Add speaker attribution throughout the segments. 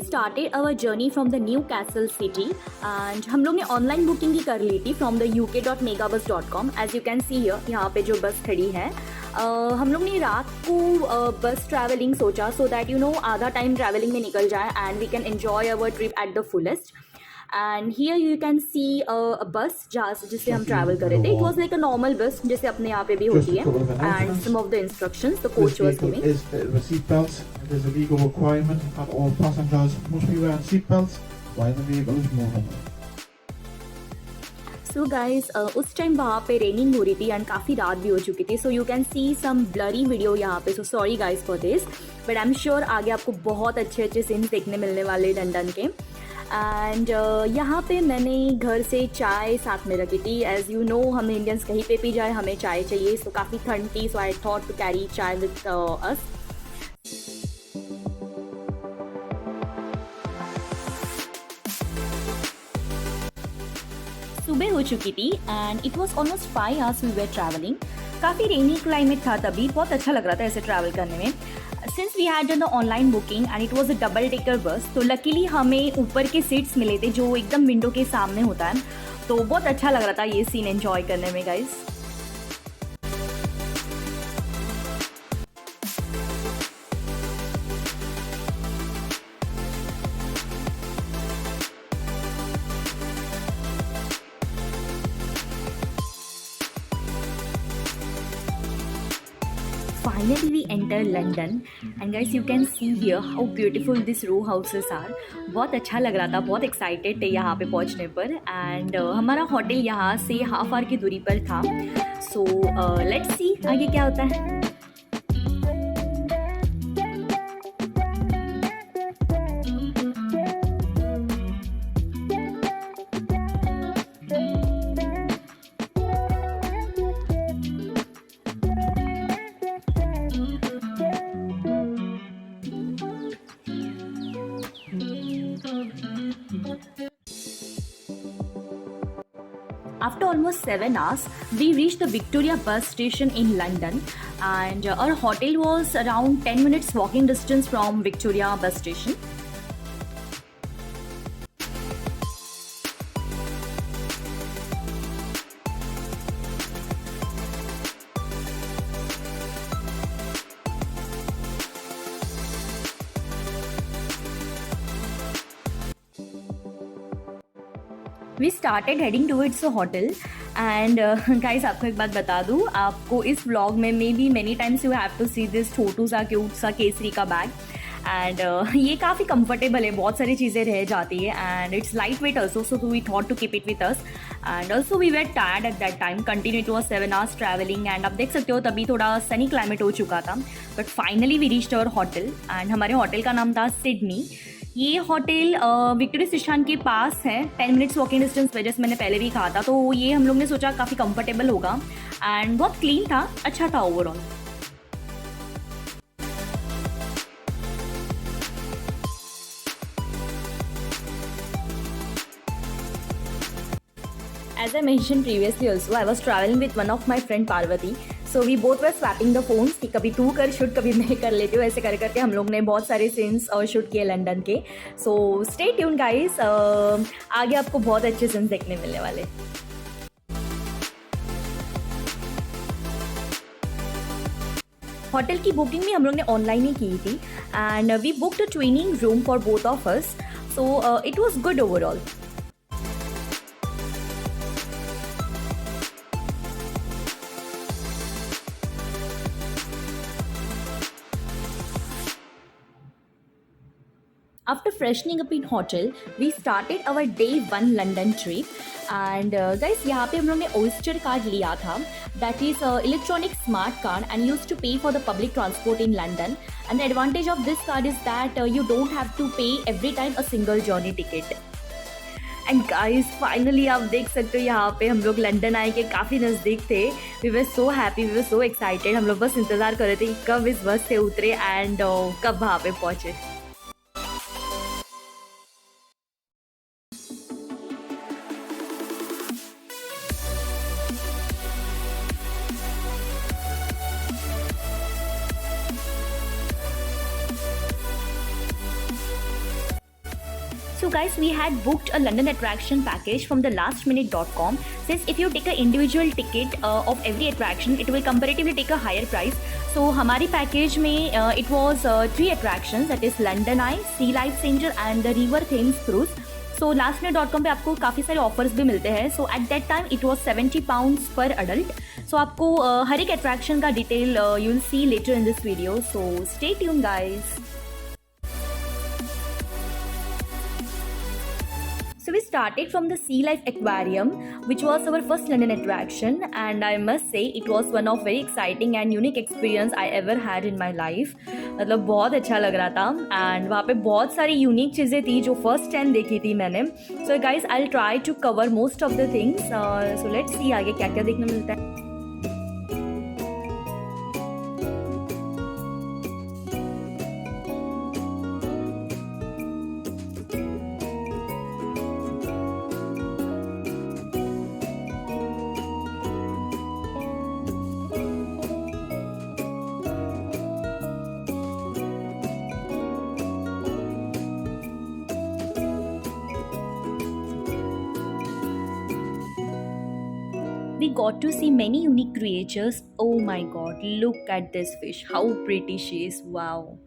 Speaker 1: Started our journey from the Newcastle city and हम लोग ने ऑनलाइन बुकिंग ही कर ली थी from the uk.megabus.com। As you can see here, यहाँ पे जो बस खड़ी है, हम लोग ने रात को बस ट्रैवलिंग सोचा सो दैट यू नो आधा टाइम ट्रैवलिंग में निकल जाए and we can enjoy our trip at the fullest. And here you can see bus जहाँ जिससे हम ट्रैवल कर रहे थे। It was like a normal bus जैसे अपने यहाँ पे भी होती है। And some of the instructions the coach was giving.
Speaker 2: There's a legal requirement that all passengers must be wearing seatbelts while the vehicle is moving.
Speaker 1: So guys उस time वहाँ पे रेनिंग हो रही थी एंड काफ़ी रात भी हो चुकी थी, so you can see some blurry video यहाँ पे। So sorry guys for this, but I am sure आगे आपको बहुत अच्छे अच्छे सीन्स देखने मिलने वाले लंदन के। एंड यहाँ पे मैंने घर से चाय साथ में रखी थी। एज़ यू नो हम इंडियंस कहीं पे भी जाए हमें चाय चाहिए, सो काफ़ी ठंड थी, so I thought to carry chai with us. सुबह हो चुकी थी and it was almost 5 hours we were travelling. काफ़ी रेनी क्लाइमेट था तभी, बहुत अच्छा लग रहा था ऐसे ट्रैवल करने में। Since we had done the online booking and it was a double decker bus, तो लकीली हमें ऊपर के सीट्स मिले थे जो एकदम विंडो के सामने होता है, तो बहुत अच्छा लग रहा था ये सीन एंजॉय करने में guys. Finally we enter London and guys you can see here how beautiful these row houses are। बहुत अच्छा लग रहा था, बहुत एक्साइटेड थे यहाँ पे पहुँचने पर। एंड हमारा होटल यहाँ से हाफ आवर की दूरी पर था। सो लेट्स सी आगे क्या होता है। After almost 7 hours, we reached the Victoria bus station in London, and our hotel was around 10 minutes walking distance from Victoria bus station. We started heading towards the hotel and guys आपको एक बात बता दूँ, आपको इस vlog में may be many times you have to see this छोटू सा क्यूट सा केसरी का बैग। एंड ये काफ़ी कंफर्टेबल है, बहुत सारी चीज़ें रह जाती है and it's light weight also, so we thought to keep it with us. And also we were tired at that time, continue to 7 hours travelling and आप देख सकते हो तभी थोड़ा सनी क्लाइमेट हो चुका था। But finally we reached our hotel and हमारे होटल का नाम था सिडनी। ये होटल विक्टोरिया स्टेशन के पास है, 10 मिनट्स वॉकिंग डिस्टेंस पे, जैसे मैंने पहले भी कहा था। तो ये हम लोग ने सोचा काफ़ी कंफर्टेबल होगा एंड बहुत क्लीन था, अच्छा था overall. As I mentioned previously also, I was traveling with one of my friend Parvati. So we both were swapping the phones कि कभी तू कर शूट कभी मैं कर लेती हूँ, ऐसे कर करके हम लोग ने बहुत सारे सीन्स शूट किए लंदन के। सो स्टे ट्यून गाइस, आगे आपको बहुत अच्छे सीन्स देखने मिलने वाले। होटल की बुकिंग भी हम लोग ने ऑनलाइन ही की थी and we booked a twinning room for both of us, so it was good overall. After freshening up in hotel, we started our day 1 London trip. And guys, यहाँ पे हम लोग ने Oyster card लिया था, that is electronic smart card and used to pay for the public transport in London. And the advantage of this card is that you don't have to pay every time a single journey ticket. And guys finally आप देख सकते हो यहाँ पे हम लोग London आए के काफ़ी नज़दीक थे। We were so happy, we were so excited. हम लोग बस इंतज़ार कर रहे थे कि कब इस बस से उतरे एंड कब वहाँ पे पहुँचे। So guys, we had booked a London attraction package from the lastminute.com. Since if you take an individual ticket of every attraction, it will comparatively take a higher price. So हमारी package में it was 3 attractions, that is London Eye, Sea Life Changer and the River Thames Cruise. So lastminute.com पे आपको काफ़ी सारे offers भी मिलते हैं. So at that time it was £70 per adult. So आपको हर एक attraction का detail you will see later in this video. So stay tuned guys. So we started from the Sea Life Aquarium, which was our first London attraction, and I must say it was one of very exciting and unique experience I ever had in my life. मतलब बहुत अच्छा लग रहा था and वहाँ पे बहुत सारी यूनिक चीज़ें थी जो फर्स्ट टाइम देखी थी मैंने. So guys, I'll try to cover most of the things. So let's see आगे क्या क्या देखने मिलता है. We got to see many unique creatures. Oh my god, look at this fish. How pretty she is. Wow.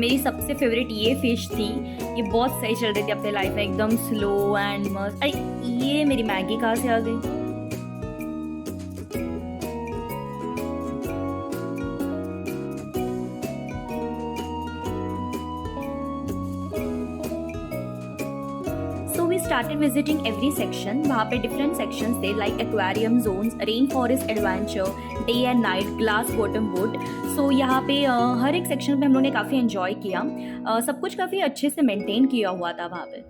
Speaker 1: मेरी सबसे favourite ये fish थी. ये बहुत सही चल रही थी अपने लाइफ में, एकदम स्लो एंड मस्त. अरे ये मेरी मैगी कहाँ से आ गई? So we started visiting every section. वहाँ पे different sections थे like aquarium zones, rainforest adventure, day and night, glass bottom boat. So यहाँ पे हर एक सेक्शन पे हम लोगों ने काफ़ी एंजॉय किया. सब कुछ काफ़ी अच्छे से मेंटेन किया हुआ था वहाँ पे.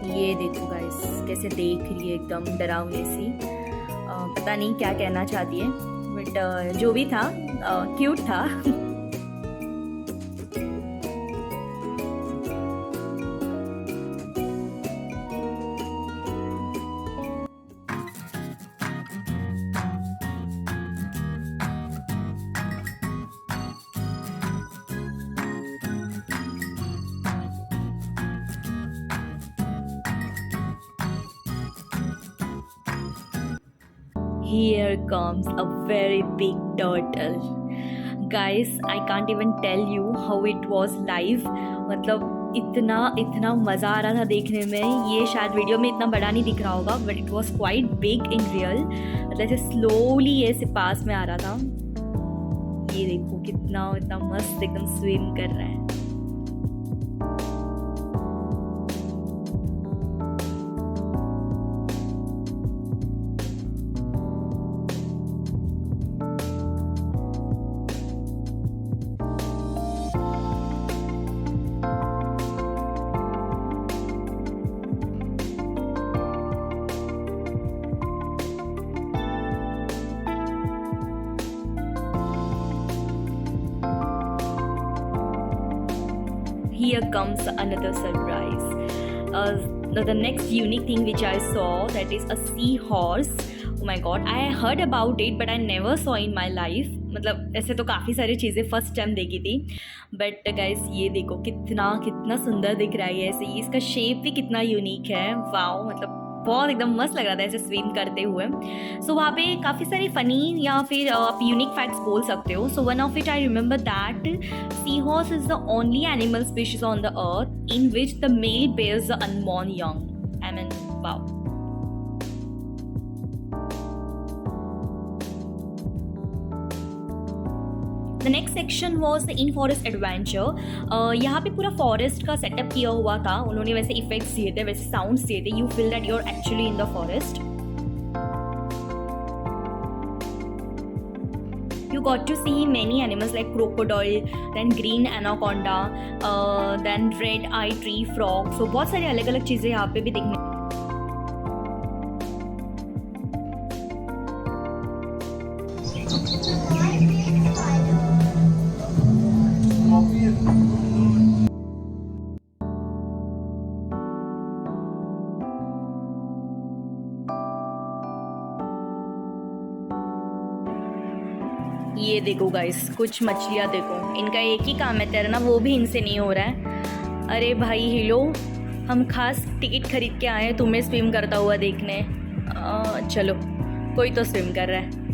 Speaker 1: ये देखो गाइस कैसे देख रही है, एकदम डरावने सी. पता नहीं क्या कहना चाहती है, बट जो भी था क्यूट था. Here comes a very big turtle. Guys, I can't even tell you how it was live. मतलब इतना मज़ा आ रहा था देखने में. ये शायद वीडियो में इतना बड़ा नहीं दिख रहा होगा, but it was quite big in real. मतलब ऐसे स्लोली ऐसे पास में आ रहा था. ये देखो कितना मस्त एकदम स्विम कर रहा है. Here comes another surprise. The next unique thing which I saw, that is a seahorse. Oh my god, I heard about it but I never saw in my life. मतलब ऐसे तो काफ़ी सारी चीज़ें फर्स्ट टाइम देखी थी, but guys ये देखो कितना सुंदर दिख रहा है ऐसे. इसका शेप भी कितना यूनिक है. वाओ, मतलब बहुत एकदम मस्त लग रहा था ऐसे स्विम करते हुए. सो वहाँ पे काफ़ी सारी फ़नी या फिर आप यूनिक फैक्ट्स बोल सकते हो. So one of it I remember that sea horse is the only animal species on the earth in which the male bears the unborn young. I mean wow. The the next section was the in forest adventure. यहाँ पे पूरा forest का setup किया हुआ था, उन्होंने वैसे effects दिए थे, वैसे साउंड्स दिए थे, you feel that you are actually in the forest. You got to see many animals like crocodile, then green anaconda, then red eye tree frog. So बहुत सारी अलग अलग चीज़ें यहाँ पे भी देखने। ये देखो गाइस, कुछ मछलियाँ देखो, इनका एक ही काम है तैरना, वो भी इनसे नहीं हो रहा है। अरे भाई हिलो, हम खास टिकट खरीद के आए हैं तुम्हें स्विम करता हुआ देखने। चलो, कोई तो स्विम कर रहा है।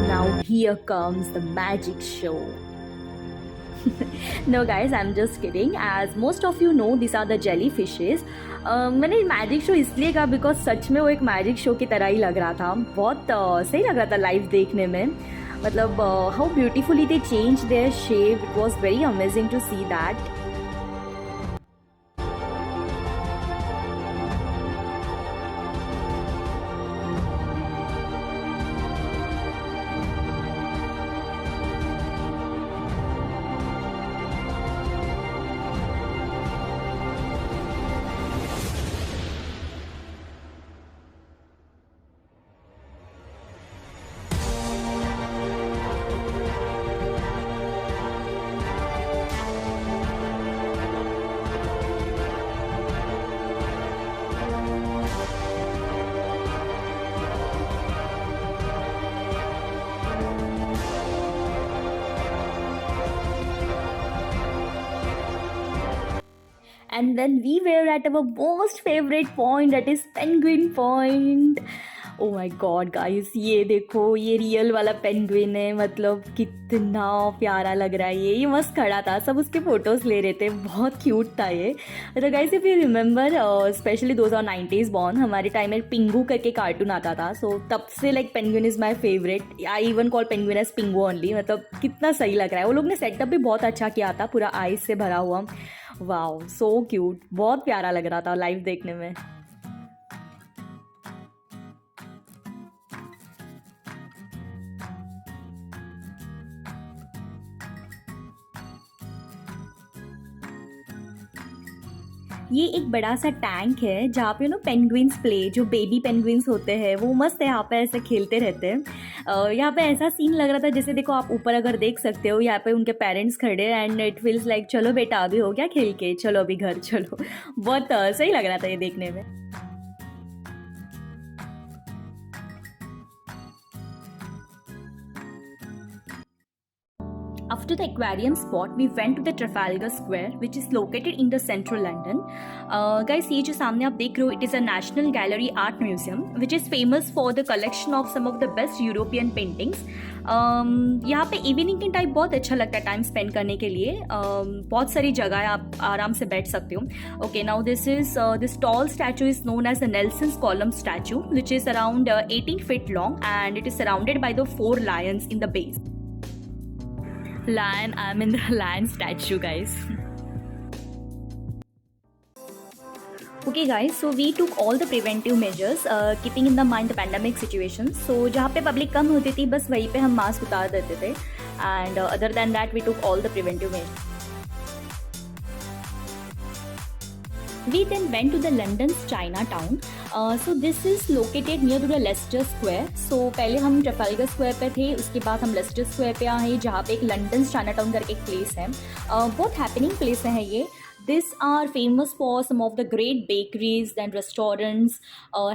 Speaker 1: Now here comes the magic show. No guys, I'm just kidding. As most of you know, these are the jellyfishes. मैंने मैजिक शो इसलिए कहा बिकॉज सच में वो एक मैजिक शो की तरह ही लग रहा था, बहुत सही लग रहा था लाइव देखने में। मतलब how beautifully they change their shape, it was very amazing to see that. And then we were at our most favorite point, that is Penguin Point. Oh my god guys, ये देखो, ये real वाला penguin है, मतलब कितना प्यारा लग रहा है। ये मस्त खड़ा था, सब उसके फोटोज ले रहे थे, बहुत क्यूट था ये। तो guys if you remember, specially 2090s born, हमारे टाइम में पिंगू करके कार्टून आता था, सो तब से like penguin is my favourite. I even call penguin as Pingu only. मतलब कितना सही लग रहा है, वो लोग ने सेटअप भी बहुत अच्छा किया था, पूरा आइस से भरा हुआ। वाओ, सो क्यूट, बहुत प्यारा लग रहा था लाइव देखने में। ये एक बड़ा सा टैंक है जहाँ पे पेंगुइन्स प्ले, जो बेबी पेंगुइन्स होते हैं वो मस्त है, यहाँ पे ऐसे खेलते रहते हैं। यहाँ पे ऐसा सीन लग रहा था जैसे देखो आप ऊपर अगर देख सकते हो, यहाँ पे उनके पेरेंट्स खड़े एंड इट फील्स लाइक चलो बेटा अभी हो गया खेल के, चलो अभी घर चलो। बहुत सही लग रहा था ये देखने में। After the aquarium spot, we went to the Trafalgar Square, which is located in the central London. Guys, ये जो सामने आप देख रहे हो, it is a National Gallery Art Museum, which is famous for the collection of some of the best European paintings. यहाँ पे evening के टाइम बहुत अच्छा लगता है टाइम स्पेंड करने के लिए। बहुत सारी जगह है, आप आराम से बैठ सकते हो। Okay, now this tall statue is known as the Nelson's Column statue, which is around 18 feet long, and it is surrounded by the 4 lions in the base. Lion, I'm in the lion statue, guys. Okay guys, so we took all the preventive measures, keeping in the mind the pandemic situation. So जहाँ पे public कम होती थी बस वहीं पे हम mask उतार देते थे, and other than that we took all the preventive measures. We then went to the London's Chinatown. So this is located near to the Leicester square. So पहले हम ट्रफाल्गर स्क्वायर पे थे, उसके बाद हम लेस्टर स्क्वायर पे आए जहाँ पे एक लंदन चाइनाटाउन करके एक प्लेस है. बहुत हैपनिंग प्लेस है ये. These are famous for some of the great bakeries and restaurants,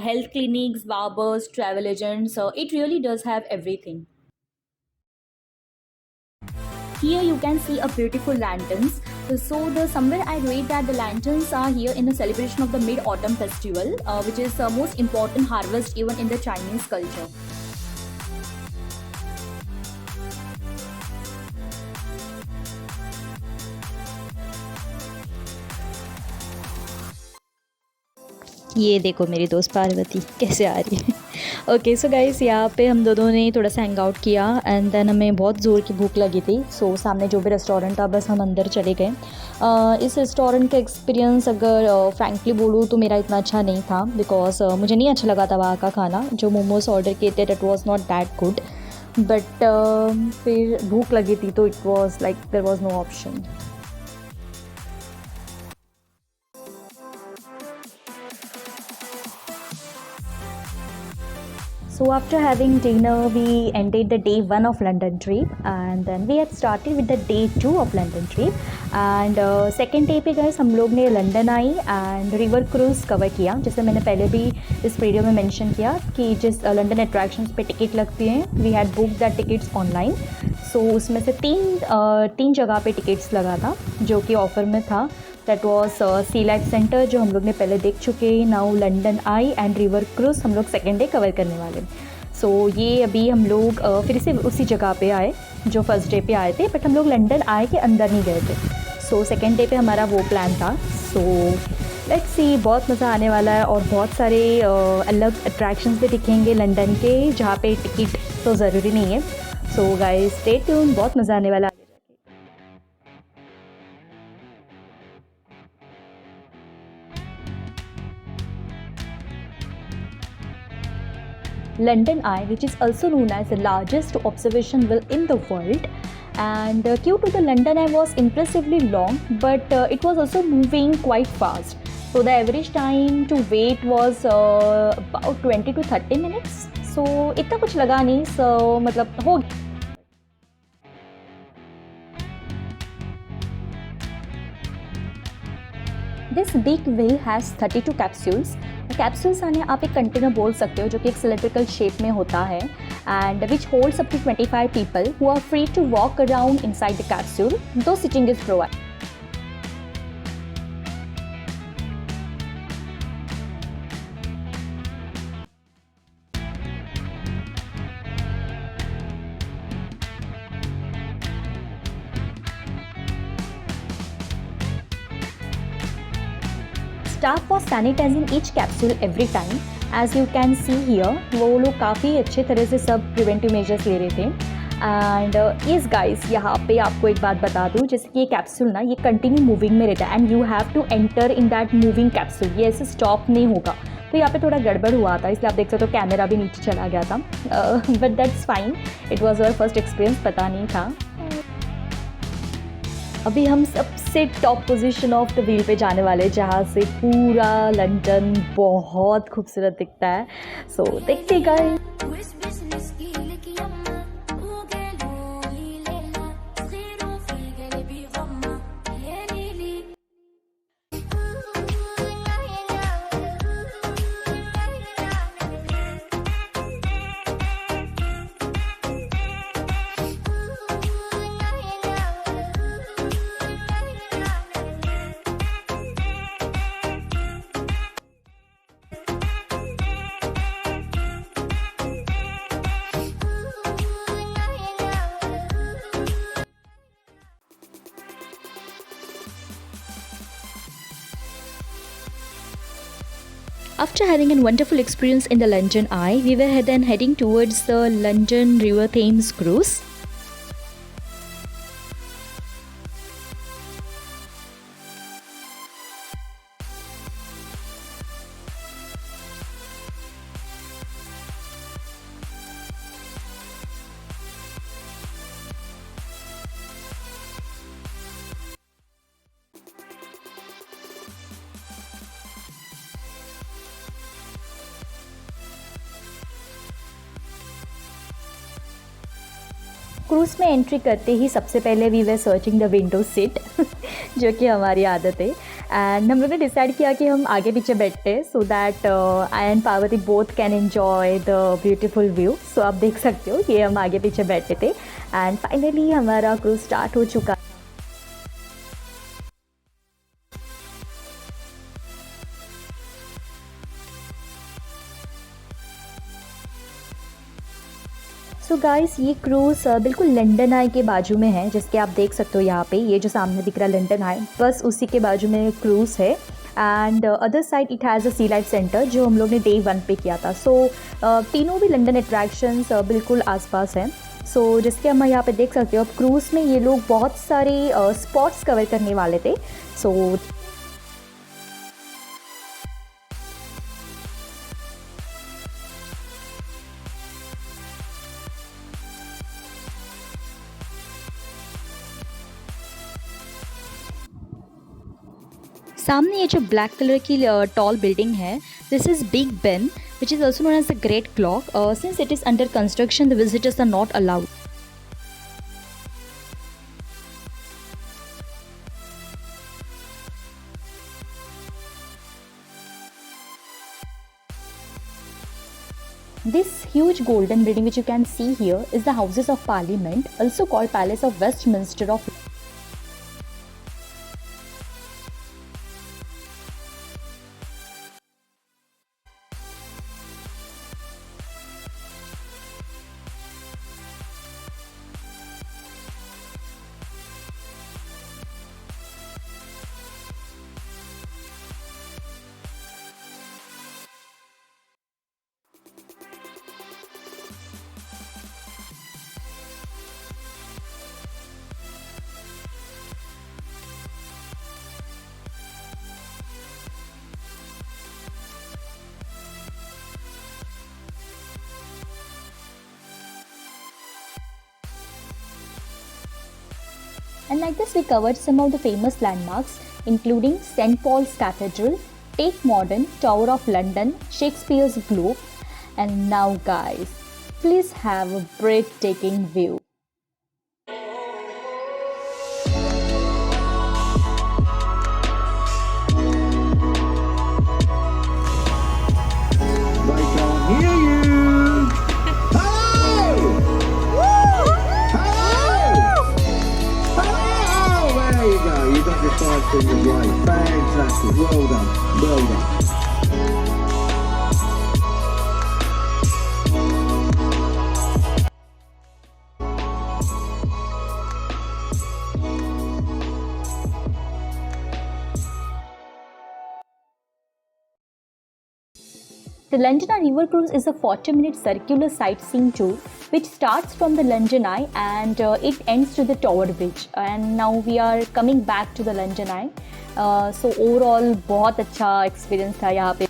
Speaker 1: health clinics, barbers, travel agents. It really does have everything. Here you can see a beautiful lanterns. So the somewhere I read that the lanterns are here in a celebration of the Mid Autumn Festival, which is the most important harvest even in the Chinese culture.
Speaker 3: ये देखो मेरी दोस्त पार्वती कैसे आ रही है. Okay so guys, यहाँ पे हम दोनों ने थोड़ा सा हैंग आउट किया एंड देन हमें बहुत ज़ोर की भूख लगी थी. सो सामने जो भी रेस्टोरेंट था बस हम अंदर चले गए. इस रेस्टोरेंट का एक्सपीरियंस अगर फ्रैंकली बोलूँ तो मेरा इतना अच्छा नहीं था, बिकॉज मुझे नहीं अच्छा लगा था वहाँ का खाना. जो मोमोज ऑर्डर किए थे that was not that good, but फिर भूख लगी थी तो it was like there was no option. So after having dinner, we ended the day 1 of London trip, and then we had started with the day 2 of London trip. And second day पे guys हम लोग ने London Eye and river cruise cover किया. जैसे मैंने पहले भी इस वीडियो में मेंशन किया कि जिस लंदन अट्रैक्शंस पे टिकट लगती हैं, we had book that tickets online. So उसमें से तीन जगह पे टिकट्स लगा था जो कि ऑफ़र में था. That was sea life centre जो हम लोग ने पहले देख चुके. Now London Eye and river cruise हम लोग सेकेंड डे कवर करने वाले. सो ये अभी हम लोग फिर से उसी जगह पे आए जो फर्स्ट डे पे आए थे, बट हम लोग लंदन आए के अंदर नहीं गए थे. सो सेकेंड डे पे हमारा वो प्लान था. सो लेट्स सी, बहुत मज़ा आने वाला है और बहुत सारे अलग अट्रैक्शंस भी दिखेंगे लंदन के जहाँ पे टिकट तो ज़रूरी नहीं है. सो गाइस स्टे ट्यून, बहुत मज़ा आने वाला है. London Eye, which is also known as the largest observation wheel in the world. And due to the London Eye was impressively long, but it was also moving quite fast. So the average time to wait was about 20 to 30 minutes. So इतना कुछ लगा नहीं. So मतलब हो. This big wheel has 32 capsules. Capsules आने आप एक container बोल सकते हो जो कि एक सिलेंड्रिकल शेप में होता है and which holds up to 25 people who are free to walk around inside the capsule, दो sitting is provide. Staff was sanitizing each capsule every time. As you can see here, वो लोग काफ़ी अच्छे तरह से सब प्रिवेंटिव मेजर्स ले रहे थे. एंड इस गाइस यहाँ पे आपको एक बात बता दूँ, जैसे कि ये कैप्सूल ना ये कंटिन्यू मूविंग में रहता है and you have to enter in that moving capsule. ये ऐसे स्टॉप नहीं होगा. तो यहाँ पे थोड़ा गड़बड़ हुआ था, इसलिए आप देख सकते हो कैमरा भी नीचे चला गया था. But that's fine, it was our first experience, पता नहीं था. अभी हम सबसे top position of the wheel पे जाने वाले जहाँ से पूरा लंदन बहुत खूबसूरत दिखता है. सो देखते गए. After having a wonderful experience in the London Eye, we were then heading towards the London River Thames cruise. Cruise में एंट्री करते ही सबसे पहले we were searching the window seat जो कि हमारी आदत है। एंड हम लोग ने डिसाइड किया कि हम आगे पीछे बैठते हैं so that I and Parvati both can enjoy the beautiful view. So आप देख सकते हो कि हम आगे पीछे बैठे थे एंड फाइनली हमारा क्रूज़ स्टार्ट हो चुका। सो गाइस ये क्रूज़ बिल्कुल लंदन आई के बाजू में है, जिसके आप देख सकते हो यहाँ पे ये जो सामने दिख रहा है लंदन आई, बस उसी के बाजू में क्रूज़ है। And other side it has a sea life centre जो हम लोग ने डे 1 पे किया था। सो तीनों भी लंदन अट्रैक्शंस बिल्कुल आसपास हैं। सो जिसके हम यहाँ पे देख सकते हो अब क्रूज़ में ये लोग बहुत सारे स्पॉट्स कवर करने वाले थे। सो
Speaker 1: सामने ये जो ब्लैक कलर की टॉल बिल्डिंग है, this is Big Ben which is also known as the great clock. Since it is under construction the visitors are not allowed.
Speaker 3: this huge golden building which you can see here is the Houses of Parliament, also called Palace of Westminster of And like this, we covered some of the famous landmarks, including St. Paul's Cathedral, Tate Modern, Tower of London, Shakespeare's Globe. And now, guys, please have a breathtaking view.
Speaker 4: Fingers right, fantastic, well done, well done.
Speaker 3: The London Eye River Cruise is a 40-minute circular sightseeing tour which starts from the London Eye and it ends to the Tower Bridge. And now we are coming back to the London Eye. So overall बहुत अच्छा experience था यहाँ पे.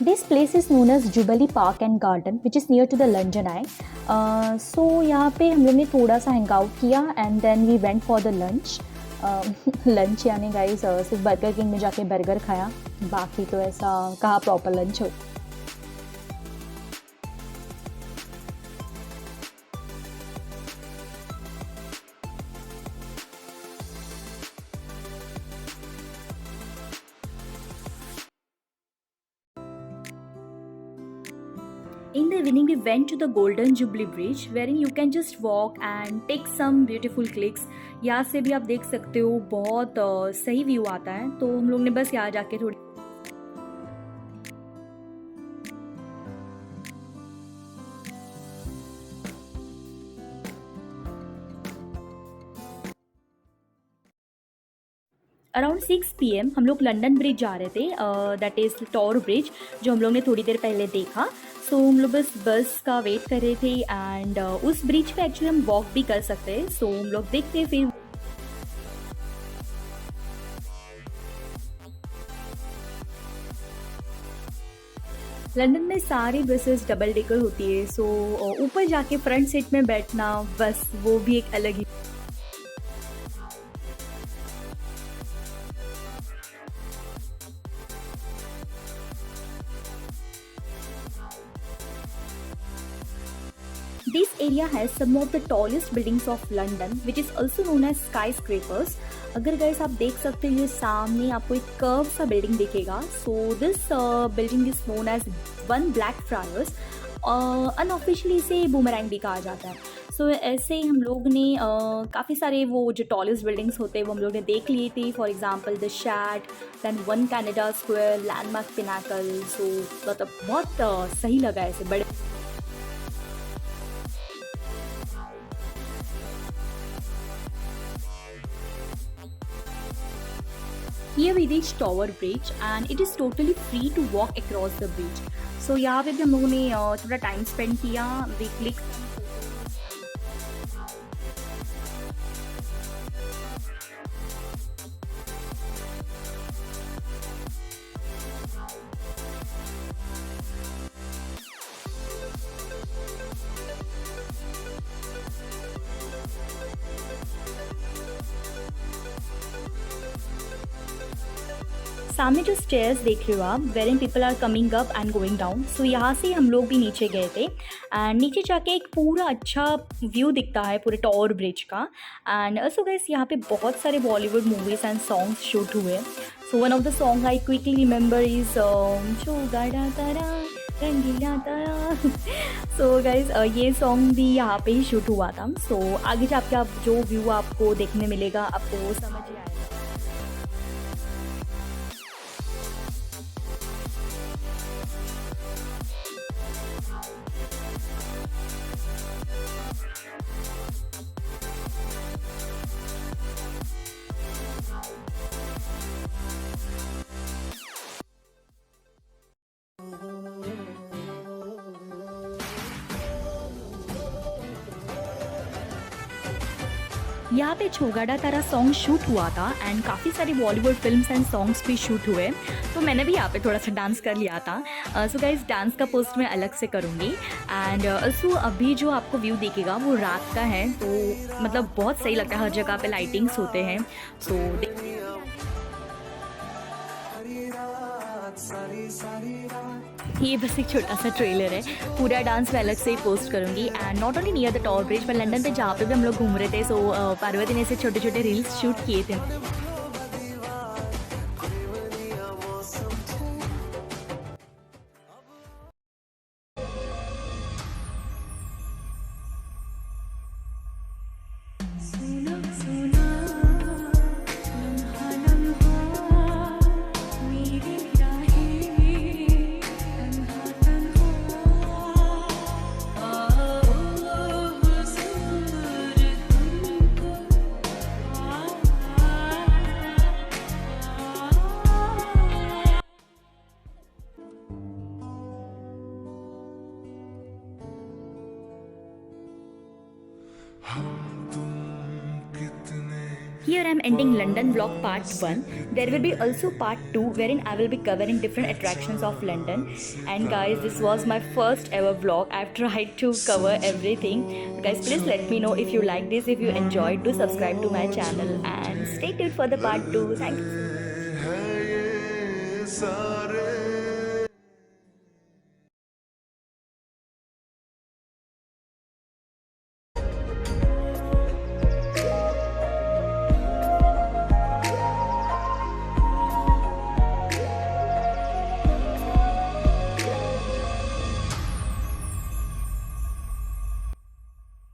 Speaker 3: This place is known as Jubilee Park and Garden, which is near to the London Eye. So यहाँ पे हम लोग ने थोड़ा सा hang out किया and then we went for the lunch. Lunch यानी गाइस सिर्फ बर्गर किंग में जाके बर्गर खाया, बाकी तो ऐसा कहाँ प्रॉपर लंच हो.
Speaker 1: In the evening, we went to the Golden Jubilee Bridge, wherein you can just walk and take some beautiful clicks. यहाँ से भी आप देख सकते हो बहुत सही व्यू आता है, तो हम लोग ने बस यहाँ जाके थोड़ी अराउंड 6 PM हम लोग लंदन ब्रिज जा रहे थे, दैट इज़ टॉवर ब्रिज जो हम लोग ने थोड़ी देर पहले देखा. सो हम लोग बस का वेट कर रहे थे एंड उस ब्रिज पे एक्चुअली हम वॉक भी कर सकते हैं. सो हम लोग देखते हैं फिर. लंदन में सारी बसेस डबल डेकर होती है, सो ऊपर जाके फ्रंट सीट में बैठना बस वो भी एक अलग ही. This area has some of the tallest buildings of London, which is also known as skyscrapers. अगर गाइस आप देख सकते हैं, ये सामने आपको एक कर्व सा बिल्डिंग दिखेगा. So this building is known as One Blackfriars. Unofficially इसे बूमरैंग भी कहा जाता है. सो ऐसे ही हम लोग ने काफ़ी सारे वो जो टॉलेस्ट बिल्डिंग्स होते हैं वो हम लोग ने देख लिए थे. For example the Shard, then one Canada square, landmark pinnacle. So मतलब बहुत सही लगा ऐसे बड़े. Here we reached Tower Bridge and it is totally free to walk across the bridge. So यहाँ पे भी हम लोगों ने थोड़ा टाइम स्पेंड किया. We clicked. सामने जो स्टेयर्स देख रहे हो आप, where in people are coming up and going down. So यहाँ से हम लोग भी नीचे गए थे एंड नीचे जाके एक पूरा अच्छा व्यू दिखता है पूरे टॉवर ब्रिज का. एंड ऑल्सो गाइस यहाँ पे बहुत सारे Bollywood movies and songs shoot हुए. So one of the song I quickly remember is चौगाड़ा तारा रंगीला तारा. सो गाइस ये सॉन्ग भी यहाँ पे ही शूट हुआ था. सो आगे जाके आप जो व्यू आपको देखने मिलेगा आपको वो समझ ही आएगा. यहाँ पे छोगाड़ा तारा सॉन्ग शूट हुआ था एंड काफ़ी सारी बॉलीवुड फिल्म्स एंड सॉन्ग्स भी शूट हुए. तो मैंने भी यहाँ पे थोड़ा सा डांस कर लिया था. सो गाइस डांस का पोस्ट मैं अलग से करूँगी. एंड ऑल्सो अभी जो आपको व्यू दिखेगा वो रात का है, तो मतलब बहुत सही लगता है. हर जगह पे लाइटिंग्स होते हैं. सो ये बस एक छोटा सा ट्रेलर है. पूरा डांस मैं अलग से ही पोस्ट करूँगी. And not only near the tower bridge, पर लंदन पे जहाँ पे भी हम लोग घूम रहे थे. सो पार्वती ने ऐसे छोटे छोटे रील्स शूट किए थे. Here I am ending London vlog part 1. There will be also part 2 wherein I will be covering different attractions of London. And guys, this was my first ever vlog. I've tried to cover everything. Guys, please let me know if you like this, if you enjoyed. Do subscribe to my channel and stay tuned for the part 2. Thank you.